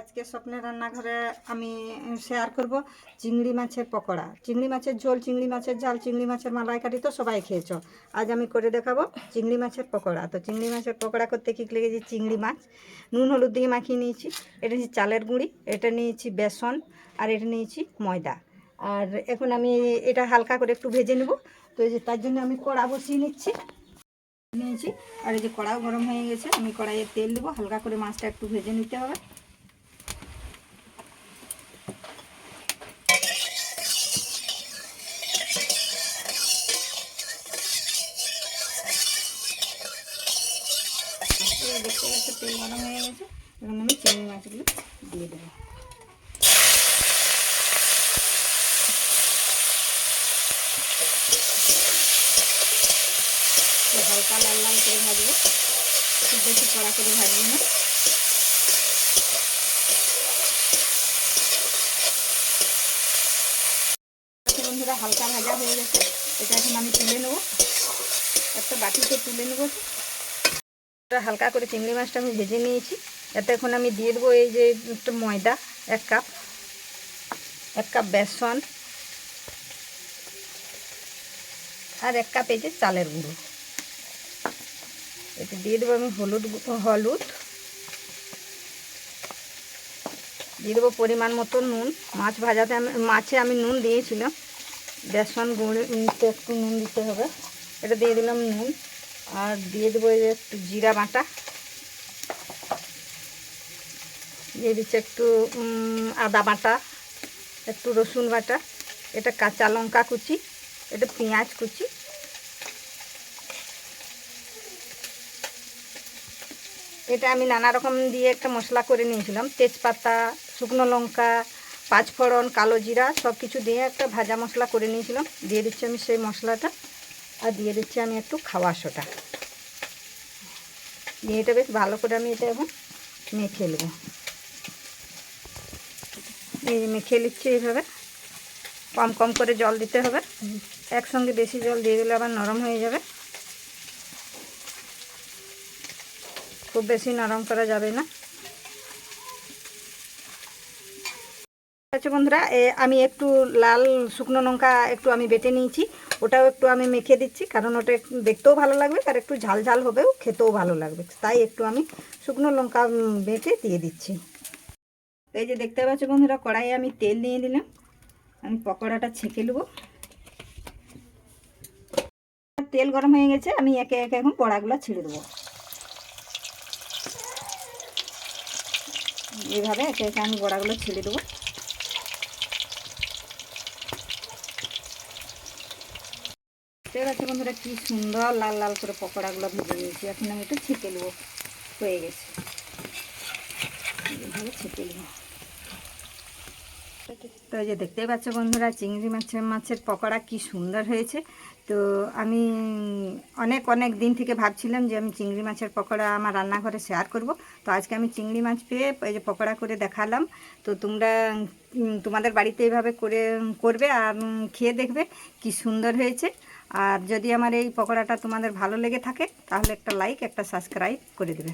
আজকে স্বপ্নের রান্নাঘরে আমি শেয়ার করব চিংড়ি মাছের পকোড়া। চিংড়ি মাছের ঝোল, চিংড়ি মাছের ঝাল, চিংড়ি মাছের মালাইকারি তো সবাই খেয়েছো। আজ আমি করে দেখাবো চিংড়ি মাছের পকোড়া। তো চিংড়ি মাছের পকোড়া করতে কী লেগেছি, চিংড়ি মাছ নুন হলুদ দিয়ে মাখিয়ে নিয়েছি। এটা নিয়েছি চালের গুঁড়ি, এটা নিয়েছি বেসন, আর এটা নিয়েছি ময়দা। আর এখন আমি এটা হালকা করে একটু ভেজে নেব। তো এই যে তার জন্য আমি কড়া বসিয়ে নিচ্ছি নিয়েছি। আর এই যে কড়াও গরম হয়ে গেছে, আমি কড়াইয়ে তেল দেবো। হালকা করে মাছটা একটু ভেজে নিতে হবে। দেখতে পাচ্ছি তেল গরম হয়ে গেছে, এখন আমি চিংড়ি মাছগুলো দিয়ে দেবো। হালকা লাল লাল করে ভাজবো, খুব বেশি কড়া করে ভাজবো না। বন্ধুরা হালকা ভাজা হয়ে গেছে, এটা এখন আমি তুলে নেবো, একটা বাটিতে তুলে নেবো। হালকা করে চিংড়ি মাছটা আমি ভেজে নিয়েছি। এতে এখন আমি দিয়ে দেবো এই যে একটু ময়দা, এক কাপ বেসন, আর 1 কাপ এই যে চালের গুঁড়ো। এতে দিয়ে দেবো আমি হলুদ দিয়ে দেবো পরিমাণ মতো নুন। মাছে আমি নুন দিয়েছিলাম, বেসন গুঁড়োতে একটু নুন দিতে হবে। এটা দিয়ে দিলাম নুন। আর দিয়ে দেবো এই যে একটু জিরা বাটা, দিয়ে দিচ্ছে একটু আদা বাটা, একটু রসুন বাটা, এটা কাঁচা লঙ্কা কুচি, এটা পেঁয়াজ কুচি। এটা আমি নানা রকম দিয়ে একটা মশলা করে নিয়েছিলাম, তেজপাতা, শুকনো লঙ্কা, পাঁচফোড়ন, কালো জিরা সব কিছু দিয়ে একটা ভাজা মশলা করে নিয়েছিলাম। দিয়ে দিচ্ছি আমি সেই মশলাটা, আর দিয়ে দিচ্ছি আমি একটু খাওয়া সোডা দিয়ে এটা বেশ ভালো করে আমি এটা এখন মেখে নেব। এই মেখে নিচ্ছি এইভাবে, কম কম করে জল দিতে হবে। একসঙ্গে বেশি জল দিয়ে দিলে আবার নরম হয়ে যাবে, খুব বেশি নরম করা যাবে না। আচ্ছা বন্ধুরা, আমি একটু লাল শুকনো লঙ্কা একটু আমি বেটে নিয়েছি, ওটাও একটু আমি মেখে দিচ্ছি, কারণ ওটা দেখতেও ভালো লাগবে, আর একটু ঝাল ঝাল হবেও, খেতেও ভালো লাগবে, তাই একটু আমি শুকনো লঙ্কা বেটে দিয়ে দিচ্ছি। এই যে দেখতে পাচ্ছ বন্ধুরা, কড়াইয়ে আমি তেল দিয়ে দিলাম, আমি পকোড়াটা ছেঁকে নেব। তেল গরম হয়ে গেছে, আমি একে একে এখন বড়াগুলো ছেড়ে দেবো। এইভাবে একে একে আমি বড়াগুলো ছেড়ে দেবো। দেখতে পাচ্ছি বন্ধুরা কি সুন্দর লাল লাল করে পকোড়াগুলো ভেজে নিয়েছি। এখন আমি একটু ছেঁকে নেবো, হয়ে গেছে, এইভাবে ছেঁকে নেবো। তো এই যে দেখতেই পাচ্ছ বন্ধুরা, চিংড়ি মাছের পকোড়া কি সুন্দর হয়েছে। তো আমি অনেক দিন থেকে ভাবছিলাম যে আমি চিংড়ি মাছের পকোড়া আমার রান্নাঘরে শেয়ার করব। তো আজকে আমি চিংড়ি মাছ পেয়ে এই যে পকোড়া করে দেখালাম। তো তোমরা তোমাদের বাড়িতে এইভাবে করবে আর খেয়ে দেখবে কি সুন্দর হয়েছে। আর যদি আমার এই পকোড়াটা তোমাদের ভালো লেগে থাকে, তাহলে একটা লাইক, একটা সাবস্ক্রাইব করে দেবে।